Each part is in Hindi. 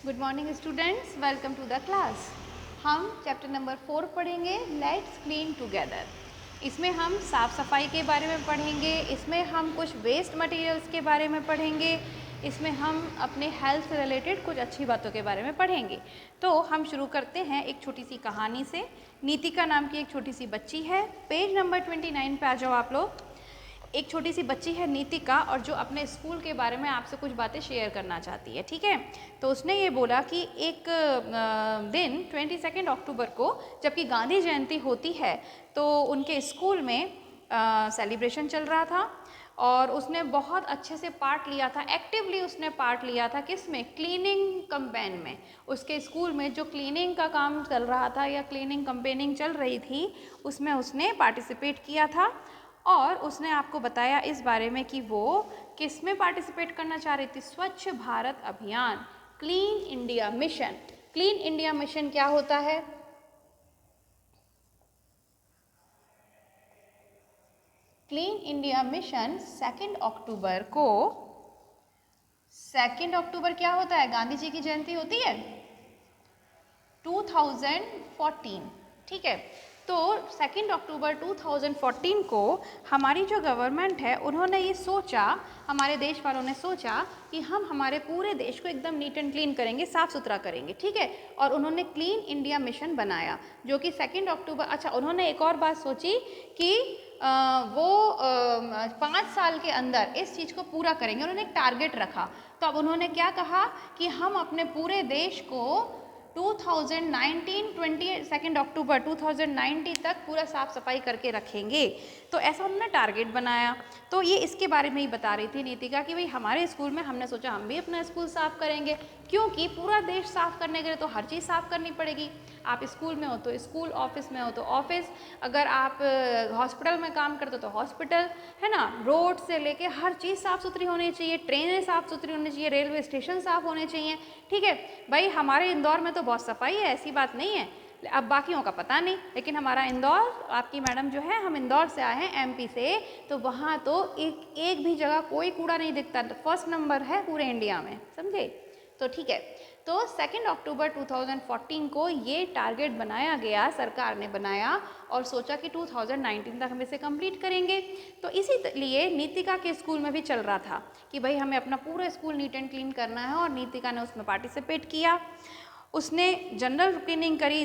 Good morning students, welcome to the class. हम चैप्टर नंबर 4 पढ़ेंगे, लेट्स क्लीन टुगेदर। इसमें हम साफ़ सफाई के बारे में पढ़ेंगे, इसमें हम कुछ वेस्ट मटेरियल्स के बारे में पढ़ेंगे, इसमें हम अपने हेल्थ से रिलेटेड कुछ अच्छी बातों के बारे में पढ़ेंगे। तो हम शुरू करते हैं एक छोटी सी कहानी से। नीतिका नाम की एक छोटी सी बच्ची है। पेज नंबर 29 पे आ जाओ आप लोग। एक छोटी सी बच्ची है नीतिका, और जो अपने स्कूल के बारे में आपसे कुछ बातें शेयर करना चाहती है। ठीक है, तो उसने ये बोला कि एक दिन 22 अक्टूबर को जबकि गांधी जयंती होती है तो उनके स्कूल में सेलिब्रेशन चल रहा था और उसने बहुत अच्छे से पार्ट लिया था, एक्टिवली उसने पार्ट लिया था। किस में? क्लीनिंग कैंपेन में। उसके स्कूल में जो क्लीनिंग का काम चल रहा था या क्लीनिंग कैंपेनिंग चल रही थी उसमें उसने पार्टिसिपेट किया था। और उसने आपको बताया इस बारे में कि वो किस में पार्टिसिपेट करना चाह रही थी? स्वच्छ भारत अभियान, clean India mission. Clean India mission क्या होता है? क्लीन इंडिया मिशन 2 अक्टूबर को, 2 अक्टूबर क्या होता है? गांधी जी की जयंती होती है 2014। ठीक है, तो 2 अक्टूबर 2014 को हमारी जो गवर्नमेंट है उन्होंने ये सोचा, हमारे देश वालों ने सोचा कि हम हमारे पूरे देश को एकदम नीट एंड क्लीन करेंगे, साफ़ सुथरा करेंगे। ठीक है, और उन्होंने क्लीन इंडिया मिशन बनाया जो कि 2 अक्टूबर। अच्छा, उन्होंने एक और बात सोची कि वो 5 साल के अंदर इस चीज़ को पूरा करेंगे। उन्होंने एक टारगेट रखा। तो अब उन्होंने क्या कहा कि हम अपने पूरे देश को 2019 22 अक्टूबर 2090 तक पूरा साफ़ सफाई करके रखेंगे। तो ऐसा उन्होंने टारगेट बनाया। तो ये इसके बारे में ही बता रही थी नीतिका कि भाई हमारे स्कूल में हमने सोचा हम भी अपना स्कूल साफ़ करेंगे, क्योंकि पूरा देश साफ़ करने के लिए तो हर चीज़ साफ़ करनी पड़ेगी। आप स्कूल में हो तो स्कूल, ऑफिस में हो तो ऑफिस, अगर आप हॉस्पिटल में काम करते हो तो हॉस्पिटल, है ना। रोड से लेके हर चीज़ साफ़ सुथरी होनी चाहिए, ट्रेनें साफ़ सुथरी होनी चाहिए, रेलवे स्टेशन साफ़ होने चाहिए। ठीक है भाई, हमारे इंदौर में तो बहुत सफाई है, ऐसी बात नहीं है। अब बाकियों का पता नहीं, लेकिन हमारा इंदौर, आपकी मैडम जो है, हम इंदौर से आए हैं एमपी से, तो वहाँ तो एक भी जगह कोई कूड़ा नहीं दिखता, फर्स्ट नंबर है पूरे इंडिया में, समझे। तो ठीक है, तो 2 अक्टूबर 2014 को ये टारगेट बनाया गया, सरकार ने बनाया और सोचा कि 2019 तक हम इसे कंप्लीट करेंगे। तो इसीलिए नीतिका के स्कूल में भी चल रहा था कि भाई हमें अपना पूरा स्कूल नीट एंड क्लीन करना है, और नीतिका ने उसमें पार्टिसिपेट किया। उसने जनरल क्लीनिंग करी,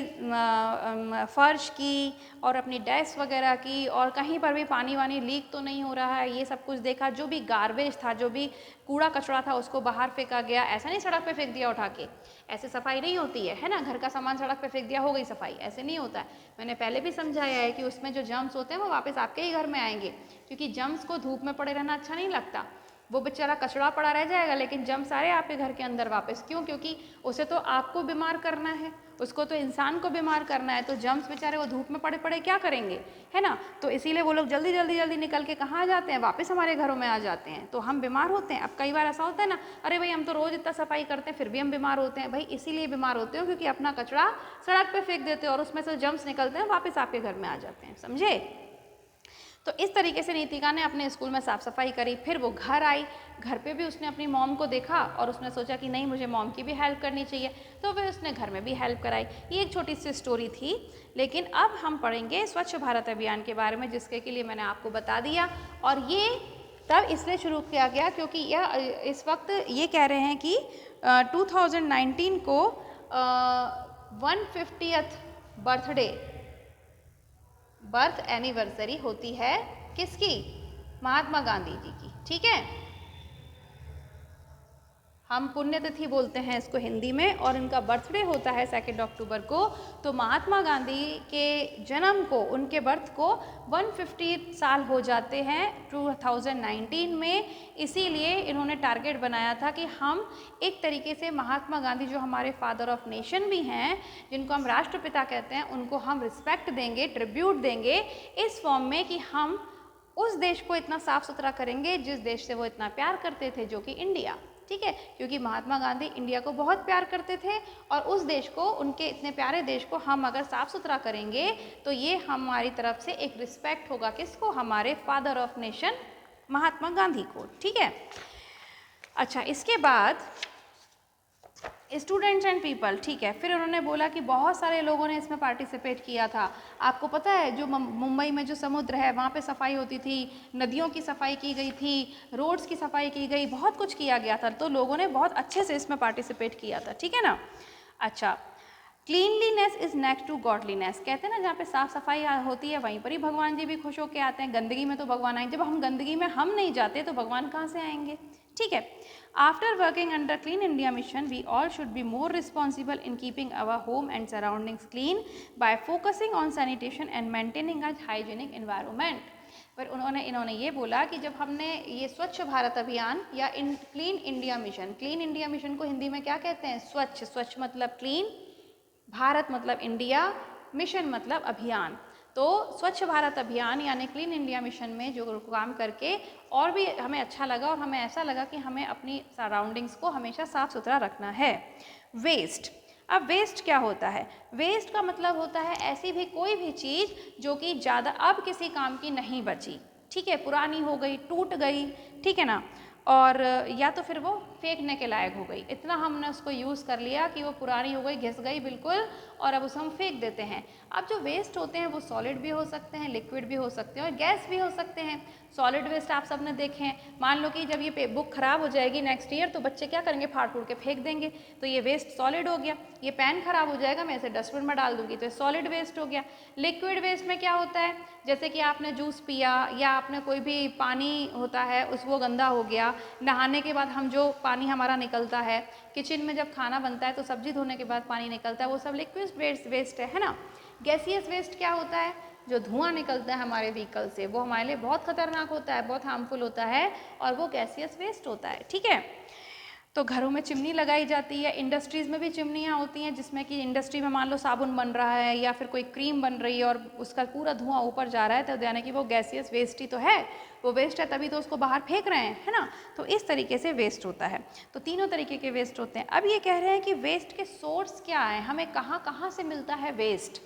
फ़र्श की और अपनी डेस्क वगैरह की, और कहीं पर भी पानी वानी लीक तो नहीं हो रहा है ये सब कुछ देखा। जो भी गार्बेज था, जो भी कूड़ा कचरा था, उसको बाहर फेंका गया। ऐसा नहीं सड़क पे फेंक दिया उठा के, ऐसे सफाई नहीं होती है ना। घर का सामान सड़क पे फेंक दिया, हो गई सफाई, ऐसे नहीं होता है। मैंने पहले भी समझाया है कि उसमें जो जर्म्स होते हैं वो वापस आपके ही घर में आएंगे, क्योंकि जर्म्स को धूप में पड़े रहना अच्छा नहीं लगता। वो बेचारा कचरा पड़ा रह जाएगा, लेकिन जर्म्स सारे आपके घर के अंदर वापस। क्यों? क्योंकि उसे तो आपको बीमार करना है, उसको तो इंसान को बीमार करना है। तो जर्म्स बेचारे वो धूप में पड़े पड़े क्या करेंगे, है ना। तो इसीलिए वो लोग जल्दी जल्दी जल्दी निकल के कहाँ आ जाते हैं? वापस हमारे घरों में आ जाते हैं, तो हम बीमार होते हैं। अब कई बार ऐसा होता है ना, अरे भाई हम तो रोज़ इतना सफाई करते हैं फिर भी हम बीमार होते हैं। भाई इसीलिए बीमार होते हो क्योंकि अपना कचरा सड़क पर फेंक देते हो और उसमें से जर्म्स निकलते हैं, वापस आपके घर में आ जाते हैं, समझे। तो इस तरीके से नीतिका ने अपने स्कूल में साफ़ सफाई करी। फिर वो घर आई, घर पे भी उसने अपनी मॉम को देखा और उसने सोचा कि नहीं, मुझे मॉम की भी हेल्प करनी चाहिए, तो फिर उसने घर में भी हेल्प कराई। ये एक छोटी सी स्टोरी थी। लेकिन अब हम पढ़ेंगे स्वच्छ भारत अभियान के बारे में, जिसके के लिए मैंने आपको बता दिया। और ये तब इसलिए शुरू किया गया क्योंकि यह इस वक्त ये कह रहे हैं कि 2019 को 150th बर्थ एनिवर्सरी होती है। किसकी? महात्मा गांधी जी की। ठीक है, हम पुण्यतिथि बोलते हैं इसको हिंदी में, और इनका बर्थडे होता है 2 अक्टूबर को। तो महात्मा गांधी के जन्म को, उनके बर्थ को 150 साल हो जाते हैं 2019 में। इसीलिए इन्होंने टारगेट बनाया था कि हम एक तरीके से महात्मा गांधी, जो हमारे फादर ऑफ नेशन भी हैं, जिनको हम राष्ट्रपिता कहते हैं, उनको हम रिस्पेक्ट देंगे, ट्रिब्यूट देंगे इस फॉर्म में कि हम उस देश को इतना साफ सुथरा करेंगे जिस देश से वो इतना प्यार करते थे, जो कि इंडिया। ठीक है, क्योंकि महात्मा गांधी इंडिया को बहुत प्यार करते थे, और उस देश को, उनके इतने प्यारे देश को हम अगर साफ सुथरा करेंगे तो ये हमारी तरफ से एक रिस्पेक्ट होगा। किसको? हमारे father of nation Mahatma Gandhi को। ठीक है, अच्छा, इसके बाद स्टूडेंट्स एंड पीपल, ठीक है। फिर उन्होंने बोला कि बहुत सारे लोगों ने इसमें पार्टिसिपेट किया था। आपको पता है जो मुंबई में जो समुद्र है वहाँ पे सफाई होती थी, नदियों की सफाई की गई थी, रोड्स की सफाई की गई, बहुत कुछ किया गया था। तो लोगों ने बहुत अच्छे से इसमें पार्टिसिपेट किया था, ठीक है ना। अच्छा, cleanliness is next to godliness, कहते हैं ना जहाँ पे साफ सफाई होती है वहीं पर ही भगवान जी भी खुश होकर आते हैं। गंदगी में तो भगवान आएंगे, जब हम गंदगी में हम नहीं जाते तो भगवान कहाँ से आएंगे, ठीक है। After working under clean India mission we all should be more responsible in keeping our home and surroundings clean by focusing on sanitation and maintaining a hygienic environment. पर इन्होंने ये बोला कि जब हमने ये स्वच्छ भारत अभियान या clean India mission, clean India mission को हिंदी में क्या कहते हैं, स्वच्छ, स्वच्छ मतलब क्लीन, भारत मतलब इंडिया, मिशन मतलब अभियान। तो स्वच्छ भारत अभियान यानी क्लीन इंडिया मिशन में जो काम करके और भी हमें अच्छा लगा और हमें ऐसा लगा कि हमें अपनी सराउंडिंग्स को हमेशा साफ सुथरा रखना है। वेस्ट, अब वेस्ट क्या होता है, वेस्ट का मतलब होता है ऐसी भी कोई भी चीज़ जो कि ज़्यादा अब किसी काम की नहीं बची, ठीक है, पुरानी हो गई, टूट गई, ठीक है ना, और या तो फिर वो फेंकने के लायक हो गई, इतना हमने उसको यूज़ कर लिया कि वो पुरानी हो गई, घिस गई बिल्कुल, और अब उसे हम फेंक देते हैं। अब जो वेस्ट होते हैं वो सॉलिड भी हो सकते हैं, लिक्विड भी हो सकते हैं और गैस भी हो सकते हैं। सॉलिड वेस्ट आप सबने देखे हैं, मान लो कि जब ये बुक खराब हो जाएगी नेक्स्ट ईयर तो बच्चे क्या करेंगे, फाड़ फूड़ के फेंक देंगे, तो ये वेस्ट सॉलिड हो गया। ये पेन खराब हो जाएगा, मैं इसे डस्टबिन में डाल दूंगी तो ये सॉलिड वेस्ट हो गया। लिक्विड वेस्ट में क्या होता है, जैसे कि आपने जूस पिया या आपने कोई भी पानी होता है वो गंदा हो गया, नहाने के बाद हम जो पानी हमारा निकलता है, किचन में जब खाना बनता है तो सब्जी धोने के बाद पानी निकलता है, वो सब लिक्विड वेस्ट है ना। गैसियस वेस्ट क्या होता है, जो धुआं निकलता है हमारे व्हीकल से, वो हमारे लिए बहुत खतरनाक होता है, बहुत हार्मफुल होता है और वो गैसियस वेस्ट होता है, ठीक है। तो घरों में चिमनी लगाई जाती है, इंडस्ट्रीज़ में भी चिमनियाँ होती हैं जिसमें कि इंडस्ट्री में मान लो साबुन बन रहा है या फिर कोई क्रीम बन रही है और उसका पूरा धुआं ऊपर जा रहा है, तो यानी कि वो गैसियस वेस्ट ही तो है, वो वेस्ट है तभी तो उसको बाहर फेंक रहे हैं, है ना। तो इस तरीके से वेस्ट होता है। तो तीनों तरीके के वेस्ट होते हैं। अब ये कह रहे हैं कि वेस्ट के सोर्स क्या है, हमें कहाँ कहाँ से मिलता है वेस्ट।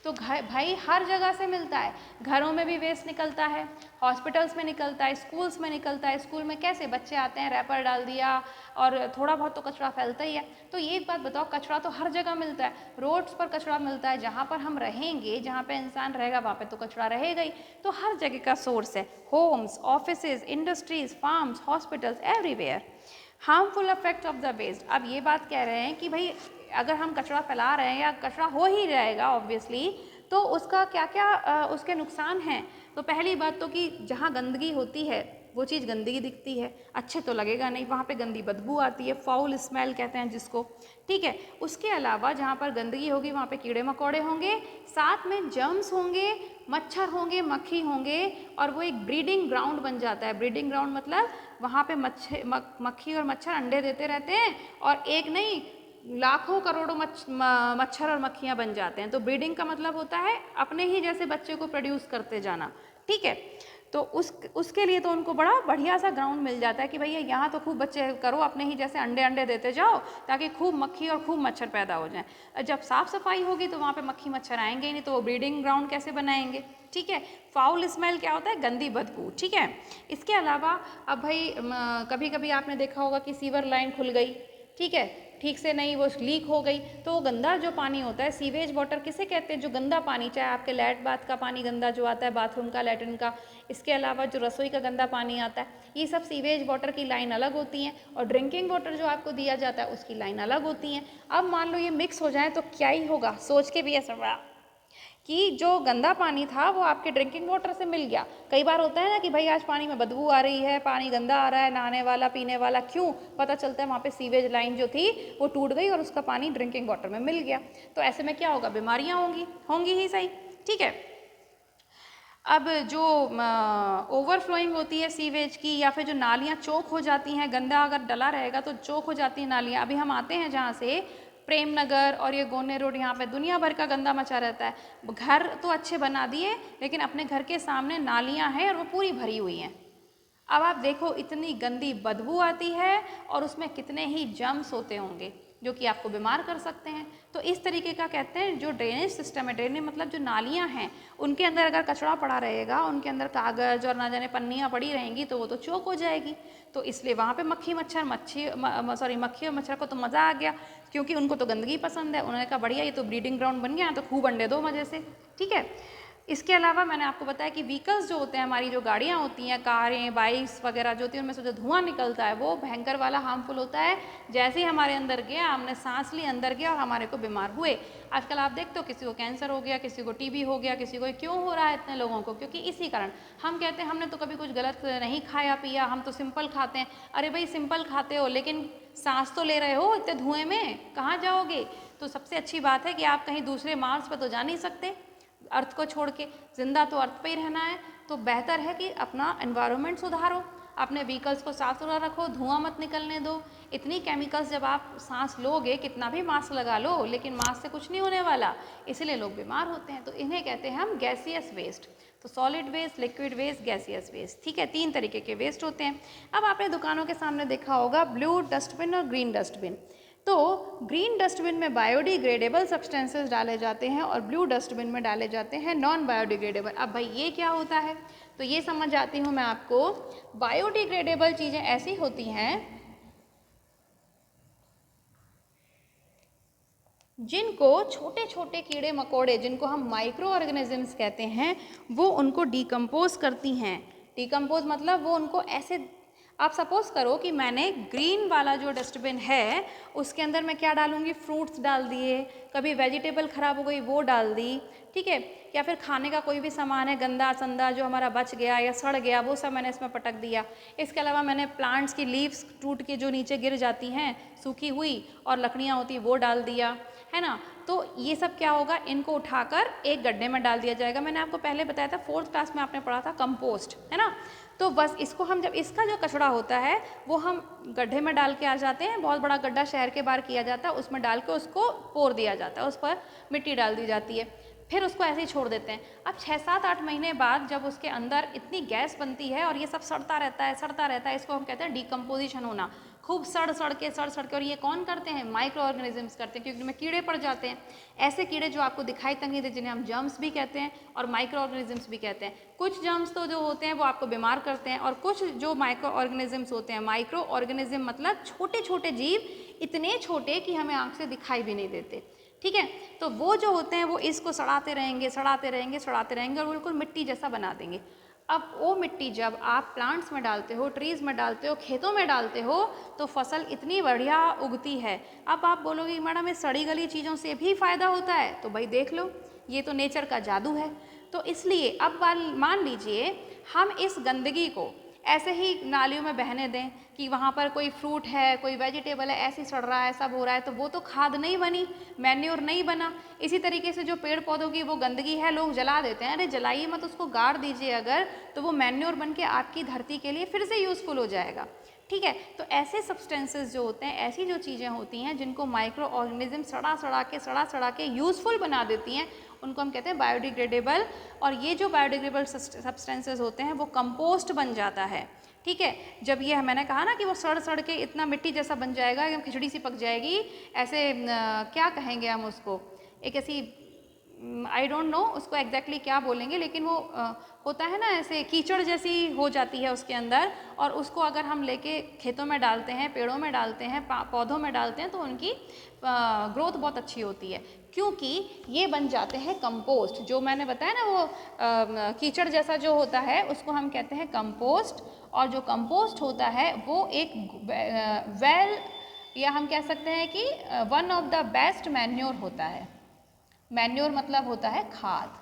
तो भाई हर जगह से मिलता है, घरों में भी वेस्ट निकलता है, हॉस्पिटल्स में निकलता है, स्कूल्स में निकलता है। स्कूल में कैसे बच्चे आते हैं, रैपर डाल दिया और थोड़ा बहुत तो कचरा फैलता ही है। तो ये एक बात बताओ, कचरा तो हर जगह मिलता है, रोड्स पर कचरा मिलता है, जहाँ पर हम रहेंगे, जहाँ पे इंसान रहेगा वहाँ पे तो कचरा रहेगा ही। तो हर जगह का सोर्स है, homes, offices, industries, farms, hospitals, everywhere. Harmful effect of the waste, अब ये बात कह रहे हैं कि भाई अगर हम कचरा फैला रहे हैं या कचरा हो ही रहेगा ऑब्वियसली, तो उसका क्या क्या उसके नुकसान हैं। तो पहली बात तो कि जहाँ गंदगी होती है वो चीज़ गंदगी दिखती है, अच्छे तो लगेगा नहीं, वहाँ पे गंदी बदबू आती है, फाउल स्मेल कहते हैं जिसको, ठीक है। उसके अलावा जहाँ पर गंदगी होगी वहाँ पे कीड़े मकोड़े होंगे, साथ में जर्म्स होंगे, मच्छर होंगे, मक्खी होंगे, और वो एक ब्रीडिंग ग्राउंड बन जाता है। ब्रीडिंग ग्राउंड मतलब वहाँ पे मक्खी और मच्छर अंडे देते रहते हैं और एक नहीं लाखों करोड़ों मच्छर और मक्खियाँ बन जाते हैं। तो ब्रीडिंग का मतलब होता है अपने ही जैसे बच्चे को प्रोड्यूस करते जाना, ठीक है। तो उसके लिए तो उनको बड़ा बढ़िया सा ग्राउंड मिल जाता है कि भैया यहाँ तो खूब बच्चे करो, अपने ही जैसे अंडे देते जाओ ताकि खूब मक्खी और खूब मच्छर पैदा हो जाए। जब साफ़ सफाई होगी तो वहाँ पे मक्खी मच्छर आएंगे ही नहीं, तो वो ब्रीडिंग ग्राउंड कैसे बनाएंगे, ठीक है। फाउल स्मेल क्या होता है, गंदी बदबू, ठीक है। इसके अलावा अब भाई कभी कभी आपने देखा होगा कि सीवर लाइन खुल गई, ठीक है, ठीक से नहीं, वो लीक हो गई, तो वो गंदा जो पानी होता है, सीवेज वाटर किसे कहते हैं, जो गंदा पानी, चाहे आपके लैट बाथ का पानी गंदा जो आता है, बाथरूम का, लैट्रिन का, इसके अलावा जो रसोई का गंदा पानी आता है, ये सब सीवेज वाटर की लाइन अलग होती हैं और ड्रिंकिंग वाटर जो आपको दिया जाता है उसकी लाइन अलग होती हैं। अब मान लो ये मिक्स हो जाए तो क्या ही होगा, सोच के भी ऐसा बड़ा कि जो गंदा पानी था वो आपके ड्रिंकिंग वाटर से मिल गया। कई बार होता है ना कि भाई आज पानी में बदबू आ रही है, पानी गंदा आ रहा है, नहाने वाला, पीने वाला, क्यों पता चलता है वहाँ पे सीवेज लाइन जो थी वो टूट गई और उसका पानी ड्रिंकिंग वाटर में मिल गया। तो ऐसे में क्या होगा, बीमारियाँ होंगी ही सही, ठीक है। अब जो ओवरफ्लोइंग होती है सीवेज की, या फिर जो नालियाँ चौक हो जाती हैं, गंदा अगर डला रहेगा तो चौक हो जाती हैं नालियाँ। अभी हम आते हैं जहाँ से प्रेम नगर और ये गोने रोड, यहाँ पे दुनिया भर का गंदा मचा रहता है। घर तो अच्छे बना दिए लेकिन अपने घर के सामने नालियाँ हैं और वो पूरी भरी हुई हैं। अब आप देखो इतनी गंदी बदबू आती है और उसमें कितने ही जर्म्स होते होंगे, जो कि आपको बीमार कर सकते हैं। तो इस तरीके का कहते हैं जो ड्रेनेज सिस्टम है, ड्रेनेज मतलब जो नालियाँ हैं उनके अंदर अगर कचरा पड़ा रहेगा, उनके अंदर कागज़ और ना जाने पन्नियाँ पड़ी रहेंगी तो वो तो चोक हो जाएगी। तो इसलिए वहाँ पे मक्खी और मच्छर को तो मज़ा आ गया, क्योंकि उनको तो गंदगी पसंद है। उन्होंने कहा बढ़िया, ये तो ब्रीडिंग ग्राउंड बन गया, तो खूब अंडे दो मज़े से। ठीक है, इसके अलावा मैंने आपको बताया कि व्हीकल्स जो होते हैं, हमारी जो गाड़ियाँ होती हैं, कारें, बाइक्स वगैरह जो होती हैं, उनमें से जो धुआं निकलता है वो भयंकर वाला हार्मफुल होता है। जैसे ही हमारे अंदर गया, हमने सांस ली, अंदर गया और हमारे को बीमार हुए। आजकल आप देखते हो किसी को कैंसर हो गया, किसी को टीबी हो गया, किसी को, क्यों हो रहा है इतने लोगों को? क्योंकि इसी कारण। हम कहते हैं हमने तो कभी कुछ गलत नहीं खाया पिया, हम तो सिंपल खाते हैं। अरे भाई सिंपल खाते हो लेकिन सांस तो ले रहे हो इतने धुएं में, कहाँ जाओगे? तो सबसे अच्छी बात है कि आप कहीं दूसरे मार्स पर तो जा नहीं सकते अर्थ को छोड़ के, जिंदा तो अर्थ पे ही रहना है। तो बेहतर है कि अपना एनवायरनमेंट सुधारो, अपने व्हीकल्स को साफ सुथरा रखो, धुआं मत निकलने दो। इतनी केमिकल्स जब आप सांस लोगे, कितना भी मास्क लगा लो, लेकिन मास्क से कुछ नहीं होने वाला, इसलिए लोग बीमार होते हैं। तो इन्हें कहते हैं हम गैसियस वेस्ट। तो solid waste, liquid waste, gaseous waste. ठीक है, 3 तरीके के वेस्ट होते हैं। अब आपने दुकानों के सामने देखा होगा ब्लू डस्टबिन और ग्रीन डस्टबिन। तो ग्रीन डस्टबिन में बायोडिग्रेडेबल सब्सटेंसेस डाले जाते हैं और ब्लू डस्टबिन में डाले जाते हैं नॉन बायोडिग्रेडेबल। अब भाई ये क्या होता है? तो ये समझ आती हूँ मैं आपको। बायोडिग्रेडेबल चीज़ें ऐसी होती हैं जिनको छोटे छोटे कीड़े मकोड़े, जिनको हम माइक्रो ऑर्गेनिजम्स कहते हैं, वो उनको डिकम्पोज करती हैं। डिकम्पोज मतलब वो उनको ऐसे, आप सपोज करो कि मैंने ग्रीन वाला जो डस्टबिन है उसके अंदर मैं क्या डालूंगी, फ्रूट्स डाल दिए, कभी वेजिटेबल ख़राब हो गई वो डाल दी, ठीक है, या फिर खाने का कोई भी सामान है गंदा संदा जो हमारा बच गया या सड़ गया, वो सब मैंने इसमें पटक दिया। इसके अलावा मैंने प्लांट्स की लीव्स टूट के जो नीचे गिर जाती हैं सूखी हुई और लकड़ियाँ होती हैं वो डाल दिया, है ना। तो ये सब क्या होगा, इनको उठाकर एक गड्ढे में डाल दिया जाएगा। मैंने आपको पहले बताया था 4th क्लास में आपने पढ़ा था कंपोस्ट, है ना। तो बस इसको हम, जब इसका जो कचरा होता है वो हम गड्ढे में डाल के आ जाते हैं। बहुत बड़ा गड्ढा शहर के बाहर किया जाता है, उसमें डाल के उसको पोर दिया जाता है, उस पर मिट्टी डाल दी जाती है, फिर उसको ऐसे ही छोड़ देते हैं। अब 6-7-8 महीने बाद जब उसके अंदर इतनी गैस बनती है और ये सब सड़ता रहता है, इसको हम कहते हैं डिकम्पोजिशन होना। खूब सड़ सड़ के, और ये कौन करते हैं? माइक्रो ऑर्गेनिजम्स करते हैं, क्योंकि उनमें कीड़े पड़ जाते हैं। ऐसे कीड़े जो आपको दिखाई तक नहीं देते, जिन्हें हम जर्म्स भी कहते हैं और माइक्रो ऑर्गेनिजम्स भी कहते हैं। कुछ जर्म्स तो जो होते हैं वो आपको बीमार करते हैं, और कुछ जो माइक्रो ऑर्गेनिजम्स होते हैं, माइक्रो ऑर्गेनिज्म मतलब छोटे छोटे जीव, इतने छोटे कि हमें आँख से दिखाई भी नहीं देते, ठीक है। तो वो जो होते हैं वो इसको सड़ाते रहेंगे और बिल्कुल मिट्टी जैसा बना देंगे। अब वो मिट्टी जब आप प्लांट्स में डालते हो, ट्रीज़ में डालते हो, खेतों में डालते हो, तो फसल इतनी बढ़िया उगती है। अब आप बोलोगे मैडम इस सड़ी गली चीज़ों से भी फ़ायदा होता है, तो भाई देख लो, ये तो नेचर का जादू है। तो इसलिए अब मान लीजिए हम इस गंदगी को ऐसे ही नालियों में बहने दें कि वहाँ पर कोई फ्रूट है, कोई वेजिटेबल है, ऐसे सड़ रहा है, सब हो रहा है, तो वो तो खाद नहीं बनी, मैन्योर नहीं बना। इसी तरीके से जो पेड़ पौधों की वो गंदगी है लोग जला देते हैं, अरे जलाइए मत, उसको गाड़ दीजिए अगर, तो वो मैन्योर बन के आपकी धरती के लिए फिर से यूज़फुल हो जाएगा, ठीक है। तो ऐसे सब्सटेंसेस जो होते हैं, ऐसी जो चीज़ें होती हैं जिनको माइक्रो ऑर्गेनिज्म सड़ा के यूज़फुल बना देती हैं, उनको हम कहते हैं बायोडिग्रेडेबल। और ये जो बायोडिग्रेडेबल सब्सटेंसेस होते हैं वो कंपोस्ट बन जाता है, ठीक है। जब ये मैंने कहा ना कि वो सड़ के इतना मिट्टी जैसा बन जाएगा, एकदम खिचड़ी सी पक जाएगी, ऐसे क्या कहेंगे हम उसको, एक ऐसी आई डोंट नो उसको एग्जैक्टली क्या बोलेंगे, लेकिन वो होता है ना ऐसे कीचड़ जैसी हो जाती है उसके अंदर, और उसको अगर हम लेके खेतों में डालते हैं, पेड़ों में डालते हैं, पौधों में डालते हैं, तो उनकी ग्रोथ बहुत अच्छी होती है, क्योंकि ये बन जाते हैं कंपोस्ट। जो मैंने बताया ना वो कीचड़ जैसा जो होता है उसको हम कहते हैं कंपोस्ट। और जो कंपोस्ट होता है वो एक या हम कह सकते हैं कि one of the best manure होता है। मैन्योर मतलब होता है खाद।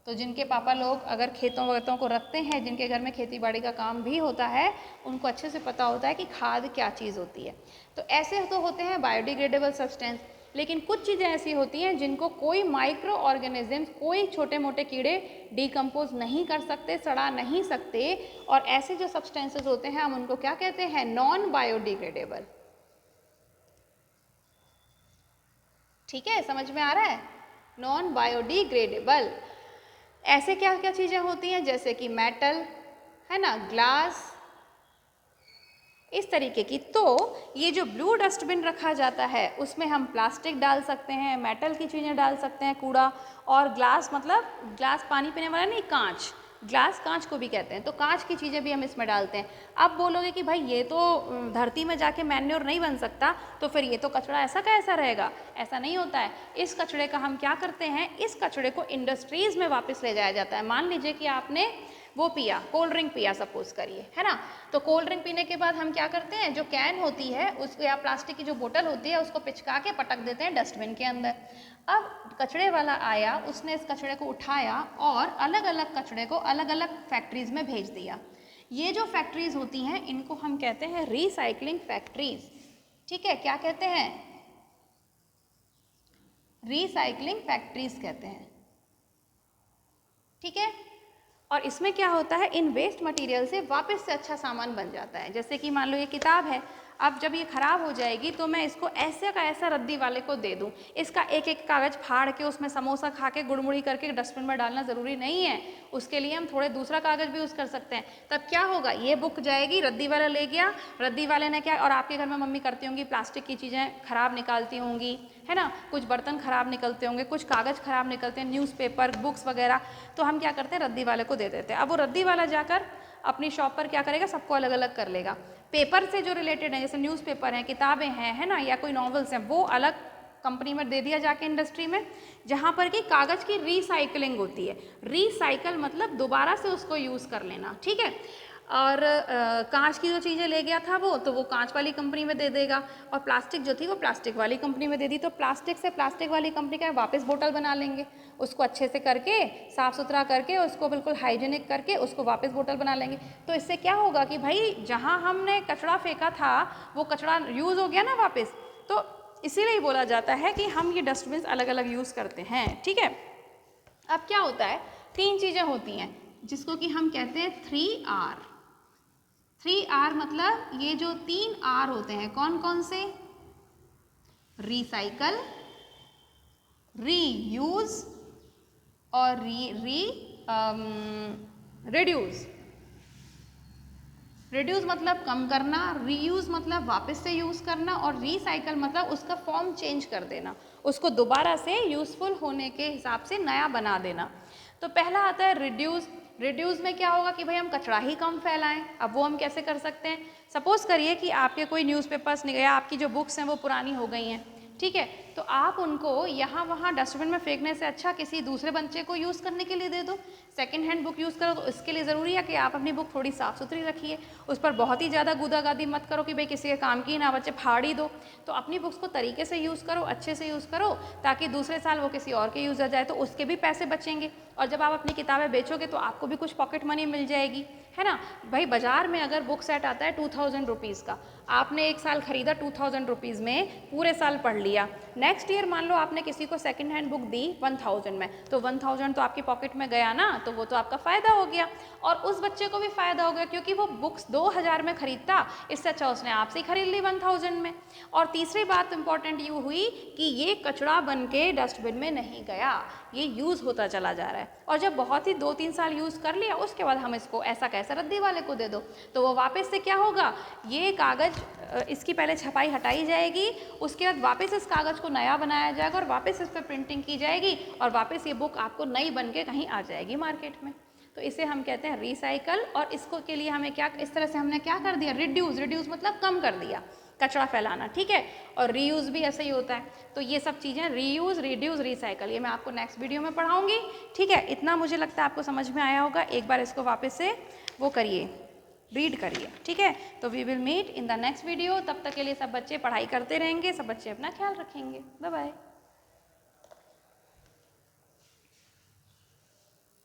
तो जिनके पापा लोग अगर खेतों वगैतों को रखते हैं, जिनके घर में खेती बाड़ी का काम भी होता है, उनको अच्छे से पता होता है कि खाद क्या चीज़ होती है। तो ऐसे तो होते हैं बायोडिग्रेडेबल सब्सटेंस, लेकिन कुछ चीज़ें ऐसी होती हैं जिनको कोई माइक्रो ऑर्गेनिज्म, कोई छोटे मोटे कीड़े डिकम्पोज नहीं कर सकते, सड़ा नहीं सकते, और ऐसे जो सब्सटेंसेस होते हैं हम उनको क्या कहते हैं? Non biodegradable. ठीक है, समझ में आ रहा है? Non biodegradable. ऐसे क्या क्या चीज़ें होती हैं, जैसे कि मेटल, है ना, ग्लास, इस तरीके की। तो ये जो ब्लू डस्टबिन रखा जाता है उसमें हम प्लास्टिक डाल सकते हैं, मेटल की चीज़ें डाल सकते हैं, कूड़ा, और ग्लास, मतलब ग्लास पानी पीने वाला नहीं, कांच, ग्लास कांच को भी कहते हैं, तो कांच की चीज़ें भी हम इसमें डालते हैं। अब बोलोगे कि भाई ये तो धरती में जाके मैन्योर नहीं बन सकता, तो फिर ये तो कचरा ऐसा का ऐसा रहेगा। ऐसा नहीं होता है। इस कचरे का हम क्या करते हैं, इस कचरे को इंडस्ट्रीज़ में वापस ले जाया जाता है। मान लीजिए कि आपने वो पिया, कोल्ड ड्रिंक पिया सपोज करिए, है ना, तो कोल्ड ड्रिंक पीने के बाद हम क्या करते हैं, जो कैन होती है उसको या प्लास्टिक की जो बोतल होती है उसको पिचका के पटक देते हैं डस्टबिन के अंदर। अब कचरे वाला आया, उसने इस कचरे को उठाया और अलग अलग कचरे को अलग अलग फैक्ट्रीज़ में भेज दिया। ये जो फैक्ट्रीज़ होती हैं इनको हम कहते हैं रिसाइकलिंग फैक्ट्रीज़। ठीक है, क्या कहते हैं, रिसाइकलिंग फैक्ट्रीज़ कहते हैं। ठीक है, और इसमें क्या होता है, इन वेस्ट मटेरियल से वापस से अच्छा सामान बन जाता है। जैसे कि मान लो ये किताब है, अब जब ये ख़राब हो जाएगी तो मैं इसको ऐसे का ऐसा रद्दी वाले को दे दूँ। इसका एक एक कागज़ फाड़ के उसमें समोसा खा के गुड़मुड़ी करके डस्टबिन में डालना ज़रूरी नहीं है। उसके लिए हम थोड़े दूसरा कागज़ भी यूज़ कर सकते हैं। तब क्या होगा, ये बुक जाएगी, रद्दी वाला ले गया, रद्दी वाले ने क्या, और आपके घर में मम्मी करती होंगी, प्लास्टिक की चीज़ें ख़राब निकालती होंगी, है ना, कुछ बर्तन ख़राब निकलते होंगे, कुछ कागज़ ख़राब निकलते हैं, न्यूज़पेपर, बुक्स वगैरह, तो हम क्या करते हैं, रद्दी वाले को दे देते हैं। अब वो रद्दी वाला जाकर अपनी शॉप पर क्या करेगा, सबको अलग अलग कर लेगा। पेपर से जो रिलेटेड है, जैसे न्यूज़पेपर हैं, किताबें हैं, है ना, या कोई नॉवेल्स हैं, वो अलग कंपनी में दे दिया जाके इंडस्ट्री में, जहाँ पर कि कागज़ की रिसाइकलिंग होती है। रिसाइकल मतलब दोबारा से उसको यूज़ कर लेना। ठीक है, और कांच की जो चीज़ें ले गया था वो, तो वो कांच वाली कंपनी में दे देगा, और प्लास्टिक जो थी वो प्लास्टिक वाली कंपनी में दे दी। तो प्लास्टिक से प्लास्टिक वाली कंपनी का वापस बोतल बना लेंगे, उसको अच्छे से करके साफ़ सुथरा करके उसको बिल्कुल हाइजीनिक करके उसको वापस बोतल बना लेंगे। तो इससे क्या होगा कि भाई जहाँ हमने कचरा फेंका था वो कचरा यूज़ हो गया ना वापस। तो इसीलिए बोला जाता है कि हम ये डस्टबिन अलग अलग यूज़ करते हैं। ठीक है, अब क्या होता है, 3 चीज़ें होती हैं जिसको कि हम कहते हैं 3R। 3R मतलब ये जो 3 R होते हैं, कौन कौन से, रिसाइकल, रीयूज और रिड्यूस। रिड्यूस मतलब कम करना, रीयूज़ मतलब वापस से यूज़ करना, और रिसाइकल मतलब उसका फॉर्म चेंज कर देना, उसको दोबारा से यूज़फुल होने के हिसाब से नया बना देना। तो पहला आता है रिड्यूस। रिड्यूस में क्या होगा कि भाई हम कचरा ही कम फैलाएं। अब वो हम कैसे कर सकते हैं, सपोज़ करिए कि आपके कोई न्यूज़पेपर्स नहीं गया, आपकी जो बुक्स हैं वो पुरानी हो गई हैं, ठीक है, तो आप उनको यहाँ वहाँ डस्टबिन में फेंकने से अच्छा किसी दूसरे बच्चे को यूज़ करने के लिए दे दो। सेकंड हैंड बुक यूज़ करो, तो इसके लिए ज़रूरी है कि आप अपनी बुक थोड़ी साफ़ सुथरी रखिए, उस पर बहुत ही ज़्यादा गुदागादी मत करो कि भाई किसी के काम की ना बच्चे फाड़ ही दो। तो अपनी बुक्स को तरीके से यूज़ करो, अच्छे से यूज़ करो, ताकि दूसरे साल वो किसी और के यूज़ आ जाए तो उसके भी पैसे बचेंगे, और जब आप अपनी किताबें बेचोगे तो आपको भी कुछ पॉकेट मनी मिल जाएगी, है ना। भाई बाज़ार में अगर बुक सेट आता है 2000 रुपीज़ का, आपने एक साल खरीदा 2000 रुपीज़ में, पूरे साल पढ़ लिया, नेक्स्ट ईयर मान लो आपने किसी को सेकंड हैंड बुक दी 1000 में, तो 1000 तो आपकी पॉकेट में गया ना, तो वो तो आपका फ़ायदा हो गया, और उस बच्चे को भी फ़ायदा हो गया क्योंकि वो बुक्स 2000 में खरीदता, इससे अच्छा उसने आपसे ही खरीद ली 1000 में। और तीसरी बात इंपॉर्टेंट ये हुई कि ये कचरा बन के डस्टबिन में नहीं गया, ये यूज़ होता चला जा रहा है, और जब बहुत ही 2-3 साल यूज़ कर लिया उसके बाद हम इसको ऐसा कैसा रद्दी वाले को दे दो, तो वो वापस से क्या होगा, ये कागज़ इसकी पहले छपाई हटाई जाएगी, उसके बाद वापस इस कागज़ को नया बनाया जाएगा और वापस इस पर प्रिंटिंग की जाएगी, और वापस ये बुक आपको नई बन के कहीं आ जाएगी मार्केट में। तो इसे हम कहते हैं रिसाइकल, और इसको के लिए हमें क्या, इस तरह से हमने क्या कर दिया, रिड्यूस। रिड्यूस मतलब कम कर दिया कचरा फैलाना, ठीक है, और रीयूज़ भी ऐसे ही होता है। तो ये सब चीज़ें रीयूज़, रिड्यूस, रिसाइकल, ये मैं आपको नेक्स्ट वीडियो में पढ़ाऊँगी, ठीक है। इतना मुझे लगता है आपको समझ में आया होगा, एक बार इसको वापस से वो करिए, रीड करिए, ठीक है। तो we will meet in the next video, तब तक के लिए सब बच्चे पढ़ाई करते रहेंगे, सब बच्चे अपना ख्याल रखेंगे। Bye bye.